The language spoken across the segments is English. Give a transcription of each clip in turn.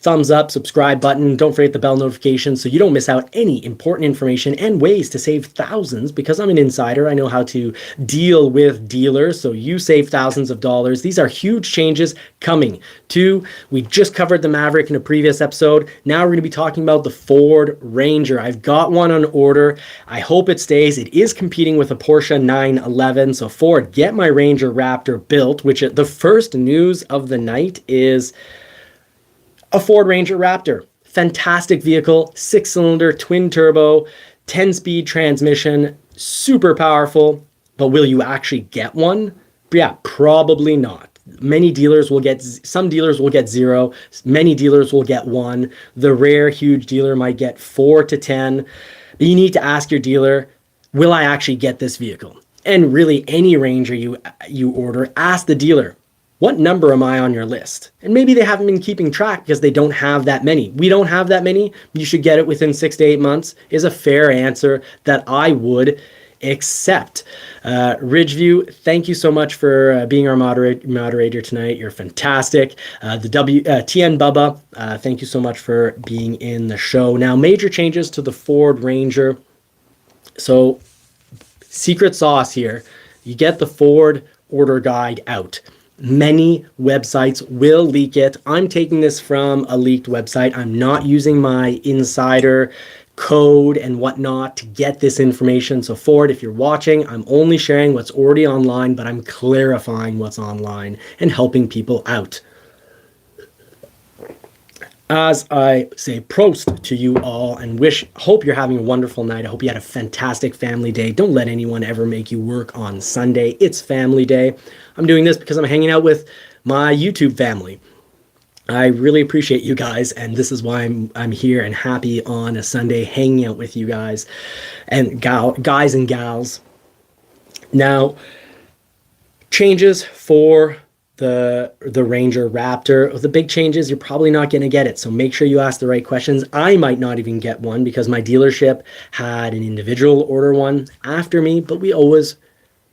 thumbs up, subscribe button. Don't forget the bell notification so you don't miss out any important information and ways to save thousands. Because I'm an insider, I know how to deal with dealers, so you save thousands of dollars. These are huge changes coming to, we just covered the Maverick in a previous episode. Now we're going to be talking about the Ford Ranger. I've got one on order. I hope it stays. It is competing with a Porsche 911. So Ford, get my Ranger Raptor built, which the first news of the night is a Ford Ranger Raptor. Fantastic vehicle, 6-cylinder, twin-turbo, 10-speed transmission, super powerful. But will you actually get one? Yeah, probably not. Many dealers will get, some dealers will get 0. Many dealers will get 1. The rare, huge dealer might get 4 to 10. But you need to ask your dealer, will I actually get this vehicle? And really, any Ranger you order, ask the dealer, what number am I on your list? And maybe they haven't been keeping track because they don't have that many. We don't have that many. You should get it within 6 to 8 months is a fair answer that I would accept. Ridgeview, thank you so much for being our moderator tonight. You're fantastic. TN Bubba, thank you so much for being in the show. Now, major changes to the Ford Ranger. So, secret sauce here. You get the Ford order guide out. Many websites will leak it. I'm taking this from a leaked website. I'm not using my insider code and whatnot to get this information. So Ford, if you're watching, I'm only sharing what's already online, but I'm clarifying what's online and helping people out. As I say prost to you all and hope you're having a wonderful night. I hope you had a fantastic family day. Don't let anyone ever make you work on Sunday. It's family day. I'm doing this because I'm hanging out with my YouTube family. I really appreciate you guys, and this is why I'm here and happy on a Sunday hanging out with you guys and guys and gals. Now, changes for the Ranger Raptor. The big change is you're probably not going to get it, so make sure you ask the right questions. I might not even get one because my dealership had an individual order one after me, but we always,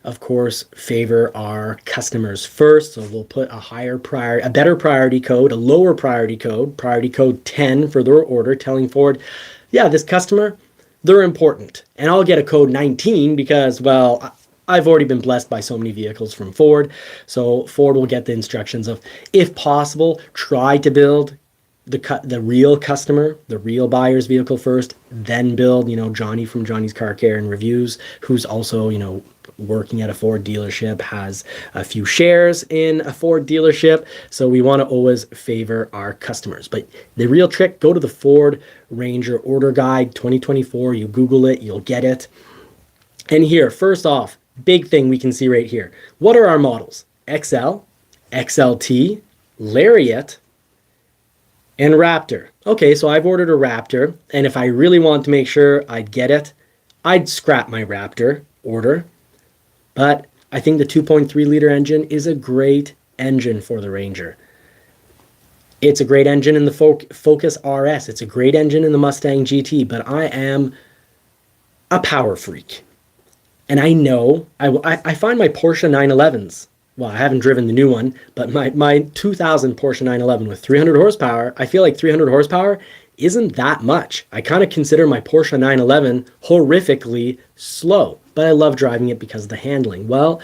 of course, favor our customers first. So we'll put a better priority code, a lower priority code 10 for their order, telling Ford, yeah, this customer, they're important. And I'll get a code 19 because, well, I've already been blessed by so many vehicles from Ford. So Ford will get the instructions of, if possible, try to build the real customer, the real buyer's vehicle first, then build, Johnny from Johnny's Car Care and Reviews, who's also, working at a Ford dealership, has a few shares in a Ford dealership. So we want to always favor our customers. But the real trick, go to the Ford Ranger Order Guide 2024. You Google it, you'll get it. And here, first off, big thing we can see right here. What are our models? XL, XLT, Lariat, and Raptor. Okay, so I've ordered a Raptor, and if I really want to make sure I'd get it, I'd scrap my Raptor order. But I think the 2.3 liter engine is a great engine for the Ranger. It's a great engine in the Focus RS. It's a great engine in the Mustang GT, but I am a power freak. And I know, I find my Porsche 911s, well, I haven't driven the new one, but my 2000 Porsche 911 with 300 horsepower, I feel like 300 horsepower isn't that much. I kind of consider my Porsche 911 horrifically slow, but I love driving it because of the handling. Well,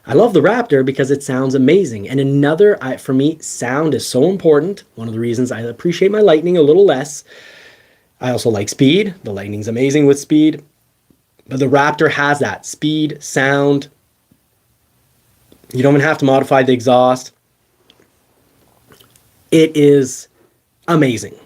I love the Raptor because it sounds amazing. And for me, sound is so important. One of the reasons I appreciate my Lightning a little less. I also like speed. The Lightning's amazing with speed. But the Raptor has that speed, sound. You don't even have to modify the exhaust. It is amazing.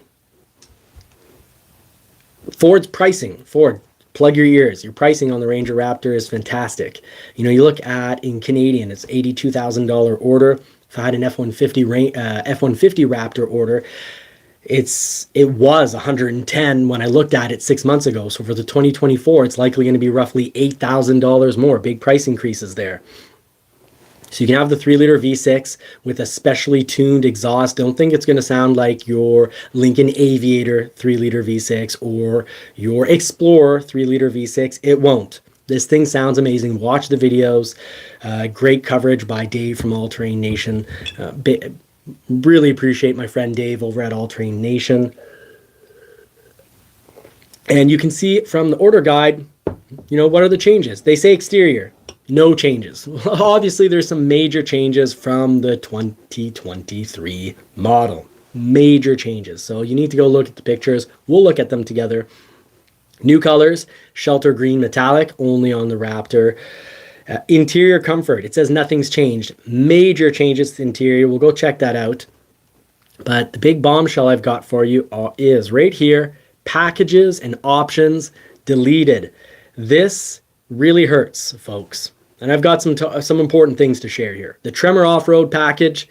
Ford's pricing. Ford, plug your ears. Your pricing on the Ranger Raptor is fantastic. You look at, in Canadian, it's $82,000 order. If I had an F-150 Raptor order, it was 110 when I looked at it 6 months ago. So for the 2024, it's likely going to be roughly $8,000 more. Big price increases there. So you can have the 3-liter V6 with a specially tuned exhaust. Don't think it's going to sound like your Lincoln Aviator 3-liter V6 or your Explorer 3-liter V6. It won't. This thing sounds amazing. Watch the videos. Great coverage by Dave from All Terrain Nation. Really appreciate my friend Dave over at All Terrain Nation. And you can see from the order guide, what are the changes? They say exterior, no changes. Obviously, there's some major changes from the 2023 model. Major changes. So you need to go look at the pictures. We'll look at them together. New colors, shelter green metallic, only on the Raptor. Interior comfort, it says nothing's changed. Major changes to the interior. We'll go check that out. But the big bombshell I've got for you is right here. Packages and options deleted. This really hurts, folks. And I've got some important things to share here. The Tremor off-road package,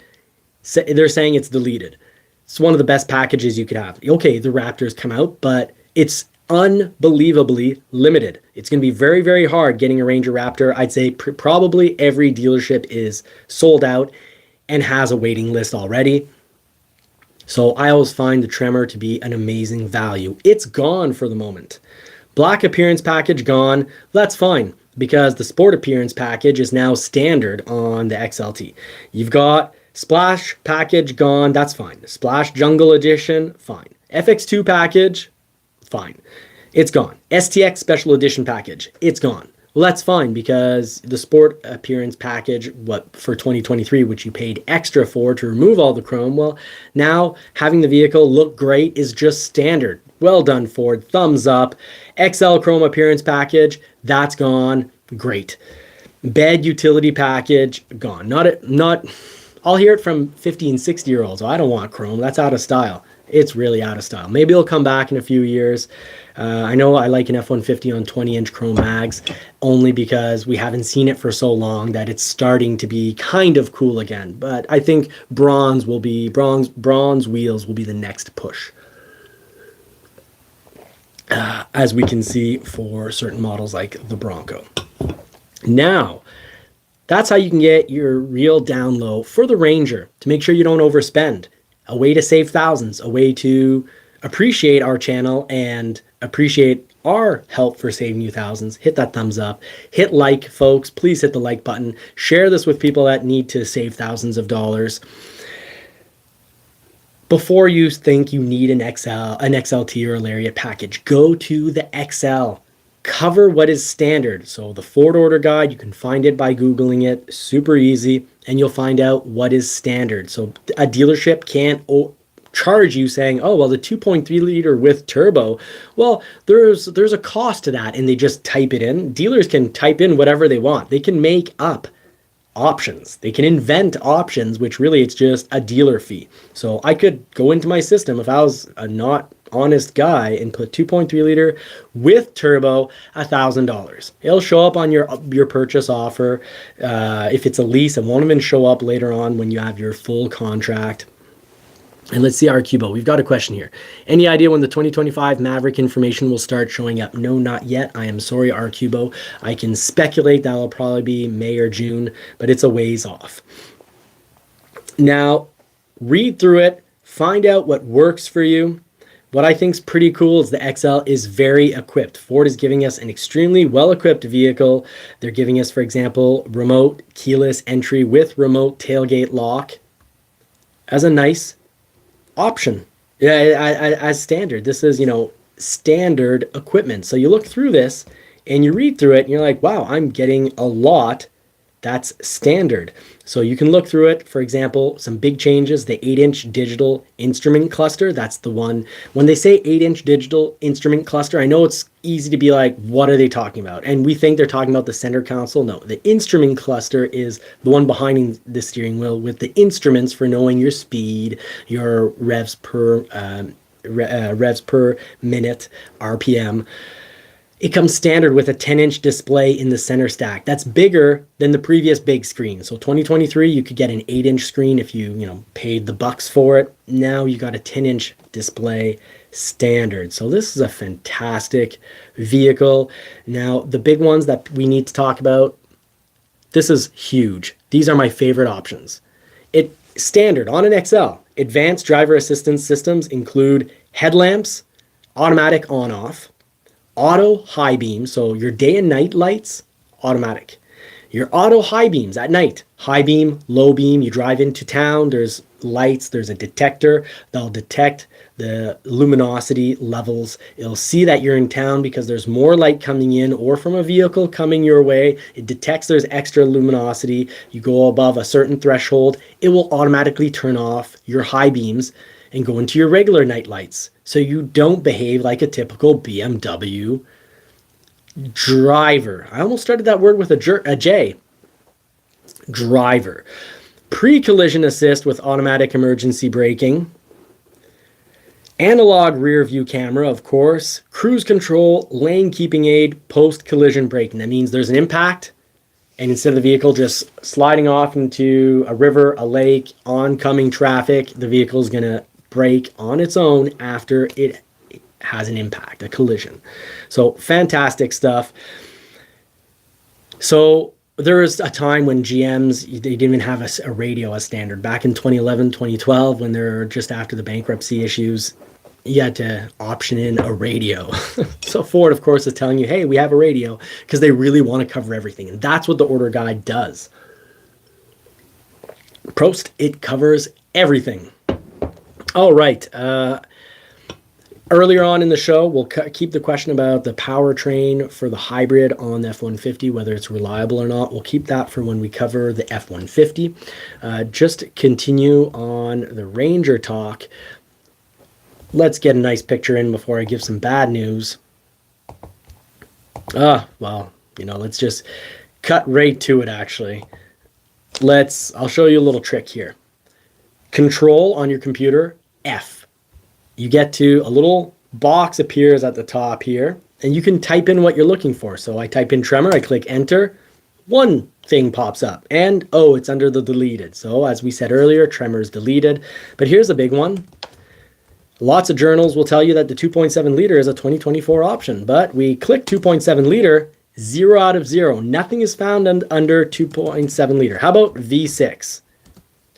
they're saying it's deleted. It's one of the best packages you could have. Okay, the Raptors come out, but it's unbelievably limited. It's going to be very, very hard getting a Ranger Raptor. I'd say probably every dealership is sold out and has a waiting list already. So I always find the Tremor to be an amazing value. It's gone for the moment. Black appearance package gone. That's fine because the sport appearance package is now standard on the XLT. You've got splash package gone. That's fine. Splash jungle edition, fine. FX2 package, fine. It's gone. STX special edition package, it's gone. Well, that's fine because the sport appearance package, for 2023, which you paid extra for to remove all the chrome, well, now having the vehicle look great is just standard. Well done, Ford. Thumbs up. XL chrome appearance package, that's gone. Great. Bed utility package, gone. I'll hear it from 50 and 60-year-olds. Oh, I don't want chrome. That's out of style. It's really out of style. Maybe it'll come back in a few years. I know I like an F-150 on 20-inch chrome mags only because we haven't seen it for so long that it's starting to be kind of cool again. But I think bronze wheels will be the next push. As we can see for certain models like the Bronco. Now, that's how you can get your real down low for the Ranger to make sure you don't overspend. A way to save thousands, a way to appreciate our channel and appreciate our help for saving you thousands. Hit that thumbs up. Hit like, folks. Please hit the like button. Share this with people that need to save thousands of dollars. Before you think you need an XLT or a Lariat package, go to the XL. Cover what is standard. So the Ford order guide, you can find it by Googling it. Super easy. And you'll find out what is standard. So a dealership can't charge you saying, oh, well, the 2.3 liter with turbo, well, there's a cost to that. And they just type it in. Dealers can type in whatever they want. They can make up options. They can invent options, which really it's just a dealer fee. So I could go into my system if I was a not honest guy and put 2.3 liter with turbo, $1,000. It'll show up on your purchase offer. If it's a lease, it won't even show up later on when you have your full contract. And let's see our Cubo. We've got a question here. Any idea when the 2025 Maverick information will start showing up? No, not yet. I am sorry, our Cubo. I can speculate that'll probably be May or June, but it's a ways off. Now, read through it, find out what works for you. What I think is pretty cool is the XL is very equipped. Ford is giving us an extremely well-equipped vehicle. They're giving us, for example, remote keyless entry with remote tailgate lock as a nice option. Yeah, as standard. This is, standard equipment. So you look through this and you read through it and you're like, wow, I'm getting a lot that's standard. So you can look through it. For example, some big changes, the 8-inch digital instrument cluster. That's the one. When they say 8-inch digital instrument cluster, I know it's easy to be like, what are they talking about? And we think they're talking about the center console. No, the instrument cluster is the one behind the steering wheel with the instruments for knowing your speed, your revs per minute, RPM. It comes standard with a 10-inch display in the center stack. That's bigger than the previous big screen. So 2023, you could get an 8-inch screen if you, paid the bucks for it. Now you got a 10-inch display standard. So this is a fantastic vehicle. Now, the big ones that we need to talk about, this is huge. These are my favorite options. It standard on an XL. Advanced driver assistance systems include headlamps, automatic on-off, auto high beam, so your day and night lights, automatic. Your auto high beams at night, high beam, low beam, you drive into town, there's lights, there's a detector that'll detect the luminosity levels. It'll see that you're in town because there's more light coming in or from a vehicle coming your way. It detects there's extra luminosity. You go above a certain threshold, it will automatically turn off your high beams and go into your regular night lights. So you don't behave like a typical BMW driver. I almost started that word with a J. Driver. Pre-collision assist with automatic emergency braking. Analog rear view camera, of course. Cruise control, lane keeping aid, post-collision braking. That means there's an impact, and instead of the vehicle just sliding off into a river, a lake, oncoming traffic, the vehicle is going to brake on its own after it has an impact, a collision. So fantastic stuff. So there was a time when GMs, they didn't even have a radio as standard. Back in 2011, 2012, when they're just after the bankruptcy issues, you had to option in a radio. So Ford, of course, is telling you, hey, we have a radio, because they really want to cover everything. And that's what the order guide does. Prost, it covers everything. All right. Earlier on in the show, we'll keep the question about the powertrain for the hybrid on the F-150, whether it's reliable or not. We'll keep that for when we cover the F-150. Just continue on the Ranger talk. Let's get a nice picture in before I give some bad news. Well, let's just cut right to it, actually. I'll show you a little trick here. Control on your computer, F. You get to a little box appears at the top here, and you can type in what you're looking for. So I type in tremor, I click enter, one thing pops up, and it's under the deleted. So as we said earlier, tremor is deleted. But here's a big one. Lots of journals will tell you that the 2.7 liter is a 2024 option, but we click 2.7 liter, 0 out of 0. Nothing is found under 2.7 liter. How about V6?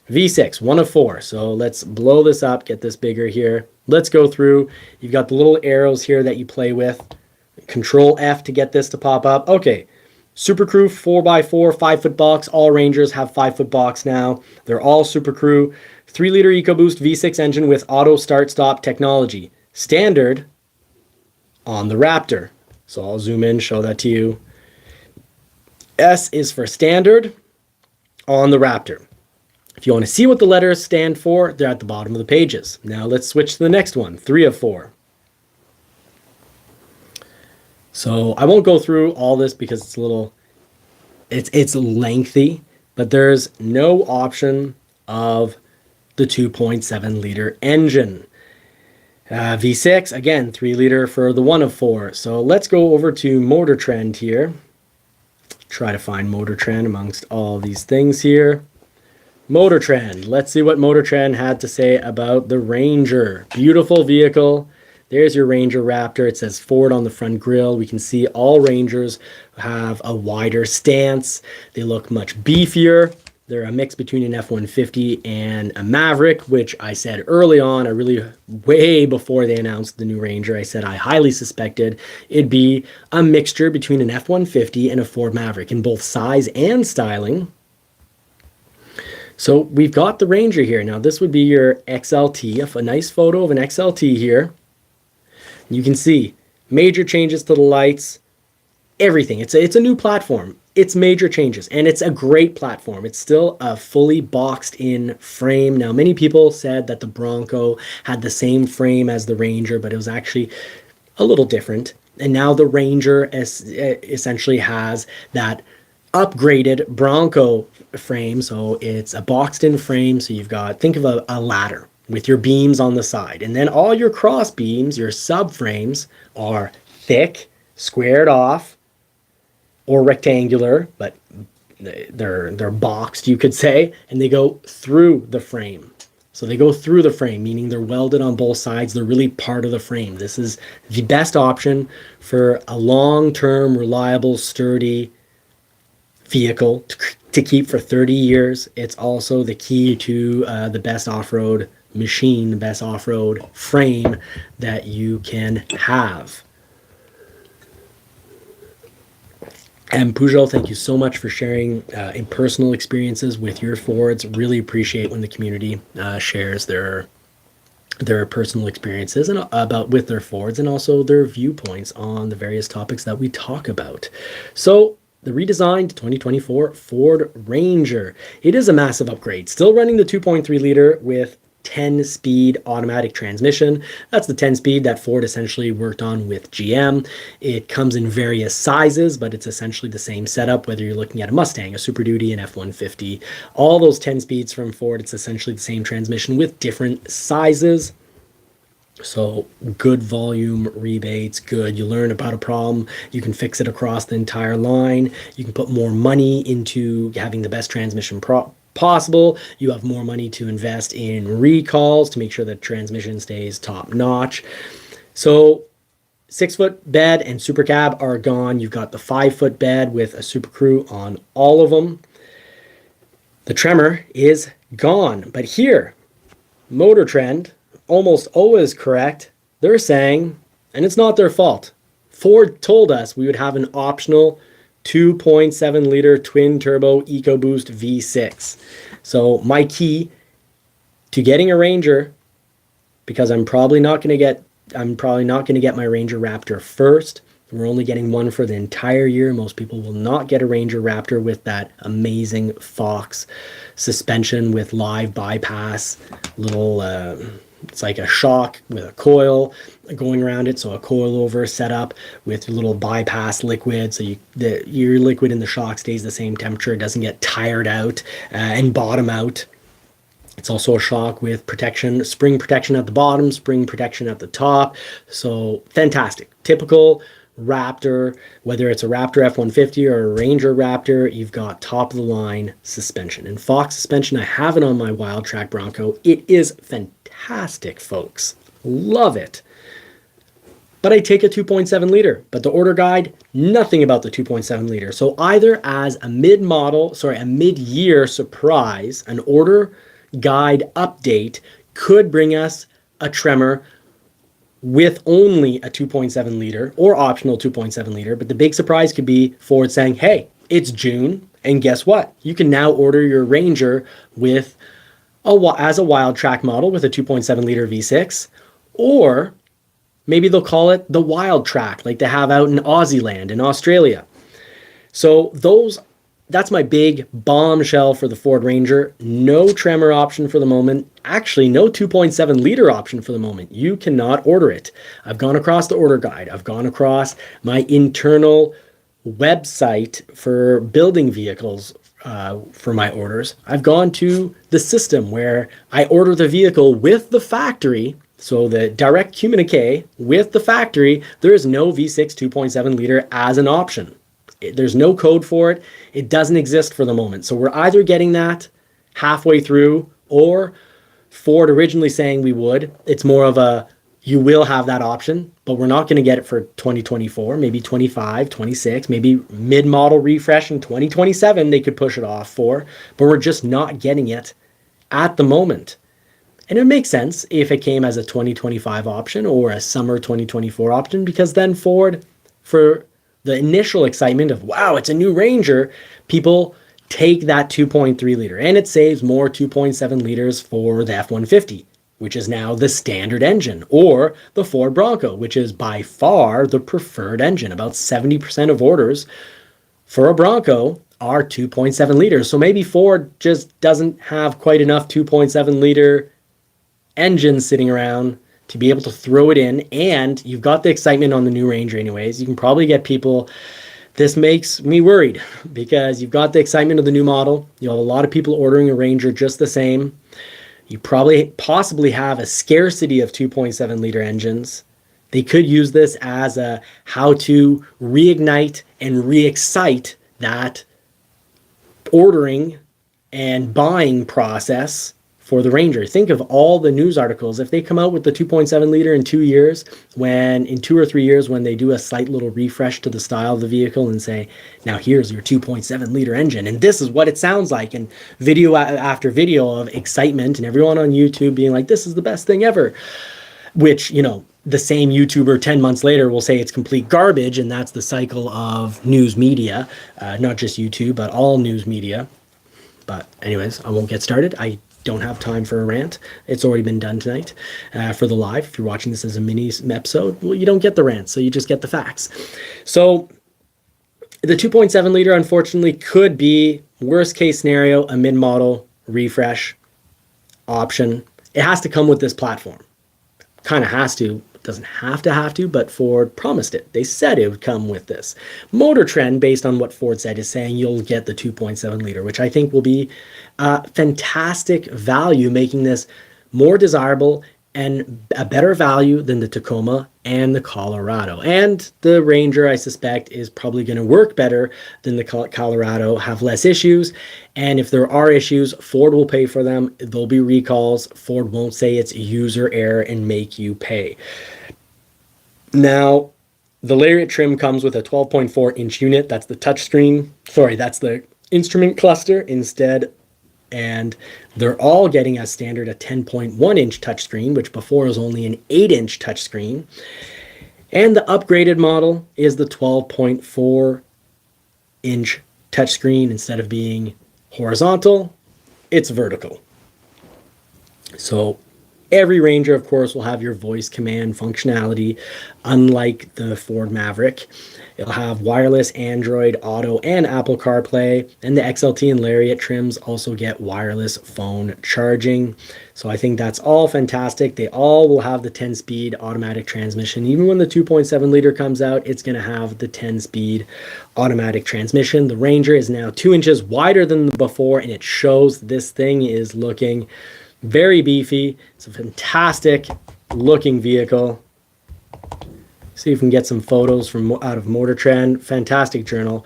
V6, 1 of 4. So let's blow this up, get this bigger here. Let's go through. You've got the little arrows here that you play with. Control F to get this to pop up. Okay, Super Crew 4x4, 5-foot box. All Rangers have 5-foot box now. They're all Super Crew. 3-liter EcoBoost V6 engine with auto start-stop technology. Standard on the Raptor. So I'll zoom in, show that to you. S is for standard on the Raptor. If you want to see what the letters stand for, they're at the bottom of the pages. Now let's switch to the next one, 3 of 4. So I won't go through all this because it's lengthy, but there's no option of the 2.7 liter engine. V6, again, 3 liter for the 1 of 4. So let's go over to Motor Trend here. Try to find Motor Trend amongst all these things here. Motor Trend. Let's see what Motor Trend had to say about the Ranger. Beautiful vehicle. There's your Ranger Raptor. It says Ford on the front grille. We can see all Rangers have a wider stance. They look much beefier. They're a mix between an F-150 and a Maverick, which I said early on, way before they announced the new Ranger, I said I highly suspected it'd be a mixture between an F-150 and a Ford Maverick in both size and styling. So we've got the Ranger here. Now this would be your XLT, a nice photo of an XLT here. You can see major changes to the lights, everything. It's a new platform. It's major changes, and it's a great platform. It's still a fully boxed in frame. Now many people said that the Bronco had the same frame as the Ranger, but it was actually a little different. And now the Ranger essentially has that upgraded Bronco frame. So it's a boxed in frame. So you've got, think of a ladder with your beams on the side. And then all your cross beams, your subframes, are thick, squared off, or rectangular, but they're boxed, you could say, and they go through the frame. So they go through the frame, meaning they're welded on both sides. They're really part of the frame. This is the best option for a long-term, reliable, sturdy vehicle to keep for 30 years. It's also the key to the best off-road machine, the best off-road frame that you can have. And Pujol, thank you so much for sharing in personal experiences with your Fords. Really appreciate when the community shares their personal experiences and about with their Fords, and also their viewpoints on the various topics that we talk about. So the redesigned 2024 Ford Ranger. It is a massive upgrade. Still running the 2.3 liter with 10-speed automatic transmission. That's the 10-speed that Ford essentially worked on with GM. It comes in various sizes, but it's essentially the same setup, whether you're looking at a Mustang, a Super Duty, an F-150. All those 10 speeds from Ford, it's essentially the same transmission with different sizes. So good volume rebates, good. You learn about a problem, you can fix it across the entire line. You can put more money into having the best transmission possible. You have more money to invest in recalls to make sure that transmission stays top notch. So 6-foot bed and Super Cab are gone. You've got the 5-foot bed with a Super Crew on all of them. The Tremor is gone. But here, Motor Trend, almost always correct. They're saying, and it's not their fault, Ford told us we would have an optional 2.7 liter twin turbo EcoBoost V6. So my key to getting a Ranger, because I'm probably not going to get my Ranger Raptor first. We're only getting one for the entire year. Most people will not get a Ranger Raptor with that amazing Fox suspension with live bypass, little it's like a shock with a coil going around it, so a coilover setup with little bypass liquid, so your liquid in the shock stays the same temperature, it doesn't get tired out and bottom out. It's also a shock with protection, spring protection at the bottom, spring protection at the top. So fantastic. Typical Raptor, whether it's a Raptor F-150 or a Ranger Raptor, you've got top of the line suspension. And Fox suspension, I have it on my Wild Track Bronco. It is fantastic, folks. Love it. But I take a 2.7 liter. But the order guide, nothing about the 2.7 liter. So either as a mid-year surprise, an order guide update could bring us a Tremor with only a 2.7 liter or optional 2.7 liter. But the big surprise could be Ford saying, hey, it's June, and guess what? You can now order your Ranger with as a Wild Track model with a 2.7 liter V6, or maybe they'll call it the Wild Track like they have out in Aussie land in Australia. So that's my big bombshell for the Ford Ranger. No Tremor option for the moment. Actually, no 2.7 liter option for the moment. You cannot order it. I've gone across the order guide. I've gone across my internal website for building vehicles for my orders. I've gone to the system where I order the vehicle with the factory. So the direct communique with the factory, there is no V6 2.7 liter as an option. There's no code for it. It doesn't exist for the moment. So we're either getting that halfway through, or Ford originally saying we would. It's more of a, you will have that option, but we're not going to get it for 2024, maybe 25, 26, maybe mid-model refresh in 2027 they could push it off for, but we're just not getting it at the moment. And it makes sense if it came as a 2025 option or a summer 2024 option, because then Ford, for the initial excitement of, wow, it's a new Ranger, people take that 2.3 liter, and it saves more 2.7 liters for the F-150, which is now the standard engine, or the Ford Bronco, which is by far the preferred engine. About 70% of orders for a Bronco are 2.7 liters. So maybe Ford just doesn't have quite enough 2.7 liter engines sitting around to be able to throw it in, and you've got the excitement on the new Ranger anyways. You can probably get people, this makes me worried, because you've got the excitement of the new model. You have a lot of people ordering a Ranger just the same. You possibly have a scarcity of 2.7 liter engines. They could use this as a how to reignite and re-excite that ordering and buying process for the Ranger. Think of all the news articles. If they come out with the 2.7 liter in 2 years, in 2 or 3 years, when they do a slight little refresh to the style of the vehicle and say, now here's your 2.7 liter engine, and this is what it sounds like, and video after video of excitement, and everyone on YouTube being like, this is the best thing ever, which, the same YouTuber 10 months later will say it's complete garbage, and that's the cycle of news media, not just YouTube, but all news media. But anyways, I won't get started. I don't have time for a rant. It's already been done tonight for the live. If you're watching this as a mini episode, well, you don't get the rant, so you just get the facts. So the 2.7 liter, unfortunately, could be, worst case scenario, a mid-model refresh option. It has to come with this platform. Kind of has to. Doesn't have to, but Ford promised it. They said it would come with this. Motor Trend, based on what Ford said, is saying you'll get the 2.7 liter, which I think will be fantastic value, making this more desirable and a better value than the Tacoma and the Colorado. And the Ranger, I suspect, is probably going to work better than the Colorado, have less issues. And if there are issues, Ford will pay for them. There'll be recalls. Ford won't say it's user error and make you pay. Now, the Lariat trim comes with a 12.4-inch unit. That's the touchscreen. Sorry, that's the instrument cluster instead. And they're all getting as standard a 10.1-inch touchscreen, which before was only an 8-inch touchscreen. And the upgraded model is the 12.4-inch touchscreen. Instead of being horizontal, it's vertical. So every Ranger, of course, will have your voice command functionality, unlike the Ford Maverick. It'll have wireless Android Auto and Apple CarPlay, and the XLT and Lariat trims also get wireless phone charging. So I think that's all fantastic. They all will have the 10-speed automatic transmission. Even when the 2.7 liter comes out, it's going to have the 10-speed automatic transmission. The Ranger is now 2 inches wider than before, and it shows this thing is looking very beefy. It's a fantastic looking vehicle. See if we can get some photos from out of Motor Trend. Fantastic journal.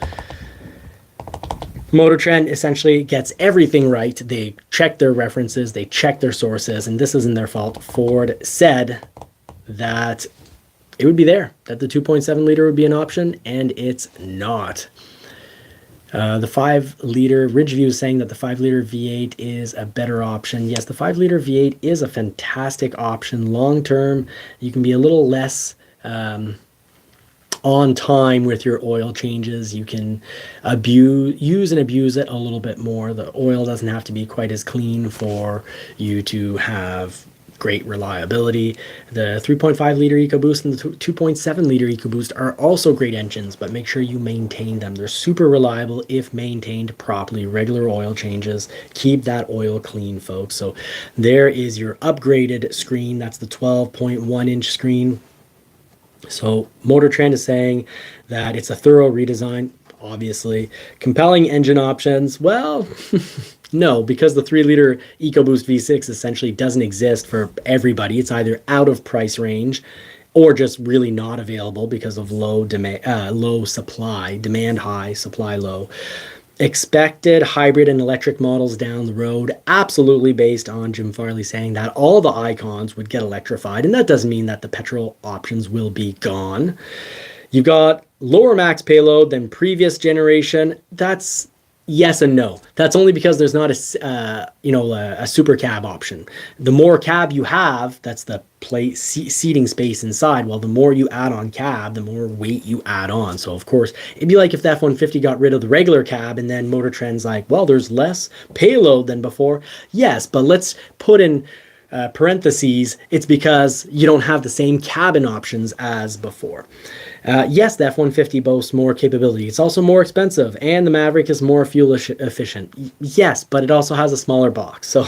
Motor Trend essentially gets everything right. They check their references, they check their sources, and this isn't their fault. Ford said that it would be there, that the 2.7 liter would be an option, and it's not. The 5-liter, Ridgeview is saying that the 5-liter V8 is a better option. Yes, the 5-liter V8 is a fantastic option. Long term, you can be a little less on time with your oil changes. You can use and abuse it a little bit more. The oil doesn't have to be quite as clean for you to have great reliability. The 3.5 liter EcoBoost and the 2.7 liter EcoBoost are also great engines, but make sure you maintain them. They're super reliable if maintained properly. Regular oil changes, keep that oil clean, folks. So there is your upgraded screen. That's the 12.1-inch screen. So Motor Trend is saying that it's a thorough redesign, obviously. Compelling engine options, well, no, because the 3-liter EcoBoost V6 essentially doesn't exist for everybody. It's either out of price range or just really not available because of low supply, demand high, supply low. Expected hybrid and electric models down the road, absolutely, based on Jim Farley saying that all the icons would get electrified, and that doesn't mean that the petrol options will be gone. You've got lower max payload than previous generation. That's yes and no. That's only because there's not a super cab option. The more cab you have, that's the seating space inside. Well, the more you add on cab, the more weight you add on. So of course, it'd be like if the F-150 got rid of the regular cab, and then Motor Trend's like, well, there's less payload than before. Yes, but let's put in parentheses, it's because you don't have the same cabin options as before. Yes, the F-150 boasts more capability. It's also more expensive, and the Maverick is more fuel efficient. Yes, but it also has a smaller box. So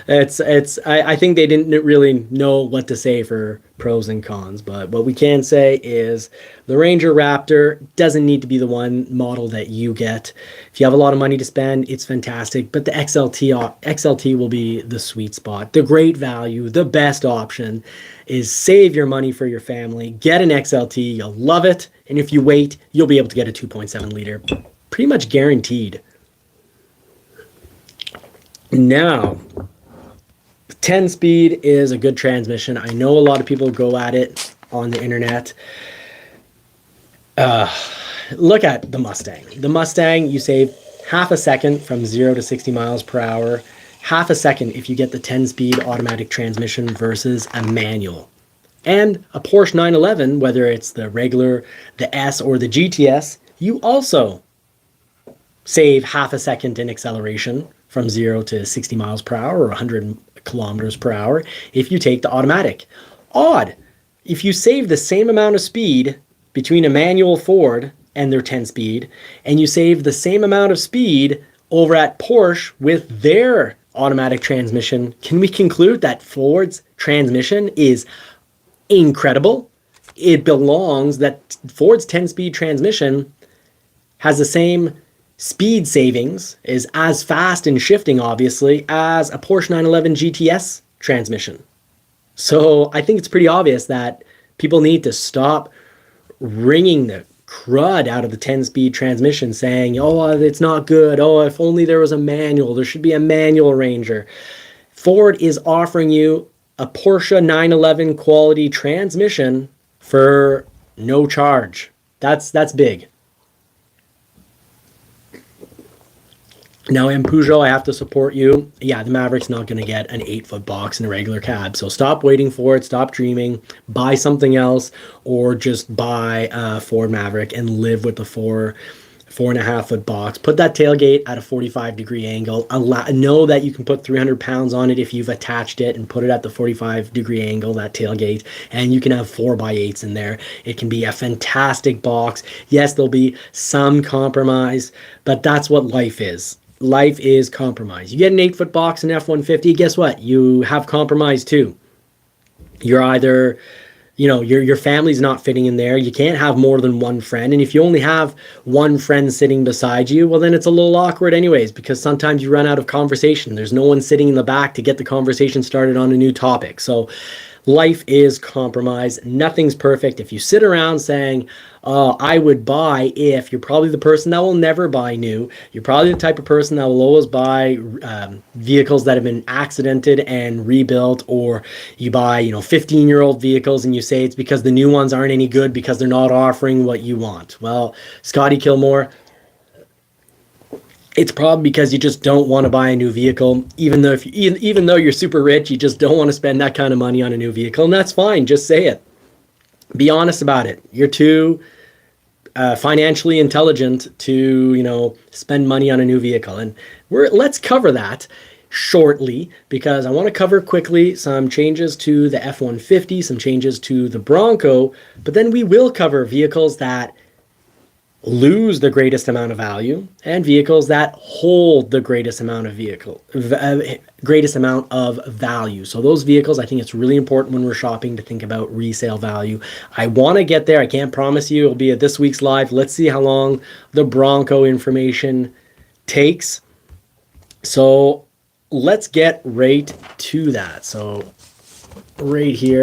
I think they didn't really know what to say for pros and cons, but what we can say is the Ranger Raptor doesn't need to be the one model that you get. If you have a lot of money to spend, it's fantastic, but the XLT will be the sweet spot. The great value, the best option is save your money for your family, get an XLT, you'll love it, and if you wait, you'll be able to get a 2.7 liter, pretty much guaranteed. Now, 10-speed is a good transmission. I know a lot of people go at it on the internet. Look at the Mustang. The Mustang, you save half a second from 0 to 60 miles per hour. Half a second if you get the 10-speed automatic transmission versus a manual. And a Porsche 911, whether it's the regular, the S, or the GTS, you also save half a second in acceleration from 0 to 60 miles per hour or 100 kilometers per hour if you take the automatic. Odd. If you save the same amount of speed between a manual Ford and their 10-speed, and you save the same amount of speed over at Porsche with their automatic transmission, can we conclude that Ford's transmission is incredible? It belongs that Ford's 10-speed transmission has the same speed savings, is as fast in shifting, obviously, as a Porsche 911 GTS transmission. So I think it's pretty obvious that people need to stop wringing the crud out of the 10-speed transmission, saying, oh, it's not good. Oh, if only there was a manual. There should be a manual Ranger. Ford is offering you a Porsche 911 quality transmission for no charge. That's big. Now in Peugeot, I have to support you. Yeah, the Maverick's not going to get an 8-foot box in a regular cab. So stop waiting for it. Stop dreaming. Buy something else, or just buy a Ford Maverick and live with the 4.5-foot box. Put that tailgate at a 45-degree angle. Know that you can put 300 pounds on it if you've attached it, and put it at the 45-degree angle, that tailgate, and you can have 4x8s in there. It can be a fantastic box. Yes, there'll be some compromise, but that's what life is. Life is compromise. You get an 8-foot box in F-150, guess what? You have compromise too. You're either, your family's not fitting in there. You can't have more than one friend. And if you only have one friend sitting beside you, well, then it's a little awkward anyways, because sometimes you run out of conversation. There's no one sitting in the back to get the conversation started on a new topic. So life is compromise. Nothing's perfect. If you sit around saying, I would buy if, you're probably the person that will never buy new. You're probably the type of person that will always buy vehicles that have been accidented and rebuilt, or you buy 15-year-old vehicles and you say it's because the new ones aren't any good because they're not offering what you want. Well, Scotty Kilmore, it's probably because you just don't want to buy a new vehicle, even though you're super rich, you just don't want to spend that kind of money on a new vehicle, and that's fine. Just say it. Be honest about it. You're too financially intelligent to spend money on a new vehicle, and let's cover that shortly, because I want to cover quickly some changes to the F-150, some changes to the Bronco, but then we will cover vehicles that lose the greatest amount of value and vehicles that hold the greatest amount of value. So those vehicles, I think it's really important when we're shopping to think about resale value. I want to get there. I can't promise you it'll be at this week's live. Let's see how long the Bronco information takes. So let's get right to that. So right here.